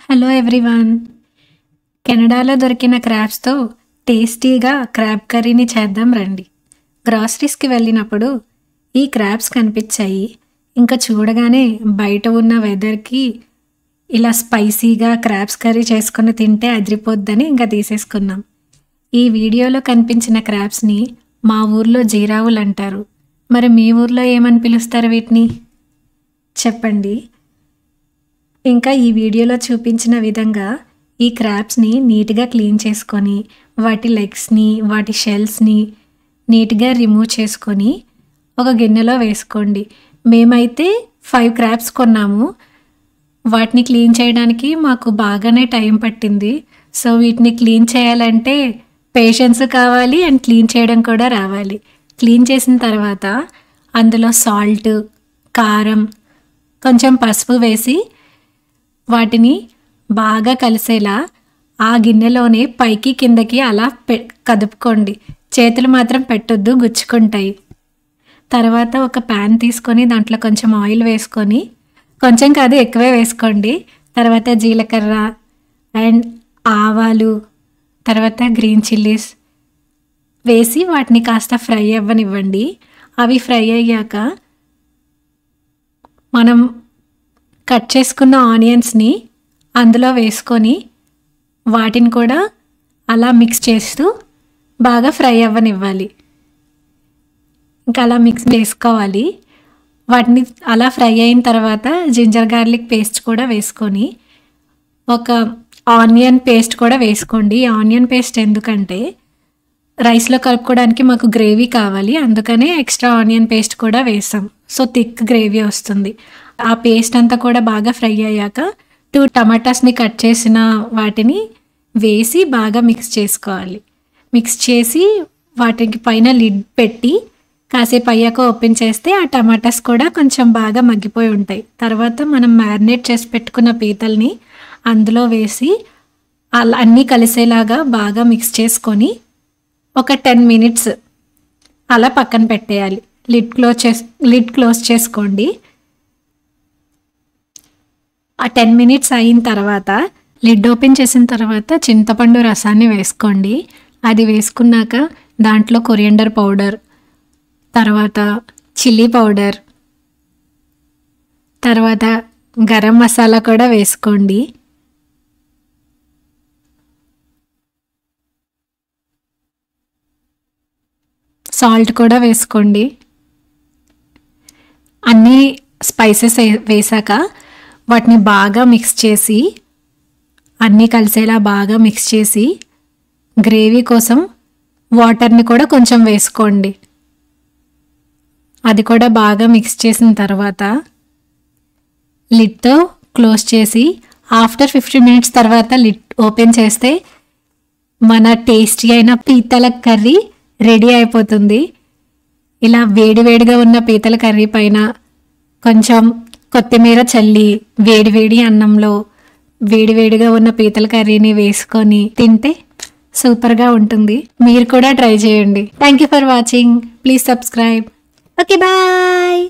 Hello everyone. కెనడాలో దొరికిన క్రాబ్స్తో టేస్టీగా క్రాబ్ కర్రీని చేద్దాం రండి. గ్రాసరీస్కి వెళ్ళినప్పుడు ఈ క్రాబ్స్ కనిపించాయి. ఇంకా చూడగానే బయట ఉన్న వెదర్కి ఇలా స్పైసీగా క్రాబ్స్ కర్రీ చేసుకొని తింటే అదిరిపోద్దని ఇంకా తీసేసుకున్నాం. ఈ వీడియోలో కనిపించిన క్రాబ్స్ని మా ఊర్లో జీరావులు అంటారు. మరి మీ ఊర్లో ఏమని పిలుస్తారు వీటిని చెప్పండి. ఇంకా ఈ వీడియోలో చూపించిన విధంగా ఈ క్రాబ్స్ని నీట్గా క్లీన్ చేసుకొని వాటి లెగ్స్ని వాటి షెల్స్ని నీట్గా రిమూవ్ చేసుకొని ఒక గిన్నెలో వేసుకోండి. మేమైతే 5 క్రాబ్స్ కొన్నాము. వాటిని క్లీన్ చేయడానికి మాకు బాగానే టైం పట్టింది. సో వీటిని క్లీన్ చేయాలంటే పేషెన్స్ కావాలి అండ్ క్లీన్ చేయడం కూడా రావాలి. క్లీన్ చేసిన తర్వాత అందులో సాల్ట్, కారం, కొంచెం పసుపు వేసి వాటిని బాగా కలిసేలా ఆ గిన్నెలోనే పైకి కిందకి అలా కదుపుకోండి. చేతులు మాత్రం పెట్టొద్దు, గుచ్చుకుంటాయి. తర్వాత ఒక ప్యాన్ తీసుకొని దాంట్లో కొంచెం ఆయిల్ వేసుకొని, కొంచెం కాదు ఎక్కువే వేసుకోండి. తర్వాత జీలకర్ర అండ్ ఆవాలు, తర్వాత గ్రీన్ చిల్లీస్ వేసి వాటిని కాస్త ఫ్రై అవ్వనివ్వండి. అవి ఫ్రై అయ్యాక మనం కట్ చేసుకున్న ఆనియన్స్ని అందులో వేసుకొని వాటిని కూడా అలా మిక్స్ చేస్తూ బాగా ఫ్రై అవ్వనివ్వాలి. ఇంకా అలా మిక్స్ చేసుకోవాలి. వాటిని అలా ఫ్రై అయిన తర్వాత జింజర్ గార్లిక్ పేస్ట్ కూడా వేసుకొని ఒక ఆనియన్ పేస్ట్ కూడా వేసుకోండి. ఆనియన్ పేస్ట్ ఎందుకంటే రైస్లో కలుపుకోవడానికి మాకు గ్రేవీ కావాలి, అందుకనే ఎక్స్ట్రా ఆనియన్ పేస్ట్ కూడా వేసాం. సో థిక్ గ్రేవీ వస్తుంది. ఆ పేస్ట్ అంతా కూడా బాగా ఫ్రై అయ్యాక 2 టమాటాస్ని కట్ చేసిన వాటిని వేసి బాగా మిక్స్ చేసుకోవాలి. మిక్స్ చేసి వాటికి పైన లిడ్ పెట్టి కాసేపు అయ్యాక ఓపెన్ చేస్తే ఆ టమాటాస్ కూడా కొంచెం బాగా మగ్గిపోయి ఉంటాయి. తర్వాత మనం మ్యారినేట్ చేసి పెట్టుకున్న పీతల్ని అందులో వేసి అలా అన్నీ కలిసేలాగా బాగా మిక్స్ చేసుకొని ఒక 10 మినిట్స్ అలా పక్కన పెట్టేయాలి. లిడ్ క్లోజ్ చేసుకోండి. ఆ 10 మినిట్స్ అయిన తర్వాత లిడ్ ఓపెన్ చేసిన తర్వాత చింతపండు రసాన్ని వేసుకోండి. అది వేసుకున్నాక దాంట్లో కొరియండర్ పౌడర్, తర్వాత చిల్లీ పౌడర్, తర్వాత గరం మసాలా కూడా వేసుకోండి. సాల్ట్ కూడా వేసుకోండి. అన్నీ స్పైసెస్ వేసాక వాటిని బాగా మిక్స్ చేసి అన్నీ కలిసేలా బాగా మిక్స్ చేసి గ్రేవీ కోసం వాటర్ని కూడా కొంచెం వేసుకోండి. అది కూడా బాగా మిక్స్ చేసిన తర్వాత లిడ్తో క్లోజ్ చేసి ఆఫ్టర్ 15 మినిట్స్ తర్వాత లిడ్ ఓపెన్ చేస్తే మన టేస్టీ అయిన పీతల కర్రీ రెడీ అయిపోతుంది. ఇలా వేడివేడిగా ఉన్న పీతల కర్రీ పైన కొంచెం కొత్తిమీర చల్లి వేడివేడి అన్నంలో వేడివేడిగా ఉన్న పీతల కర్రీని వేసుకొని తింటే సూపర్గా ఉంటుంది. మీరు కూడా ట్రై చేయండి. Thank you for watching. Please subscribe. Okay, bye.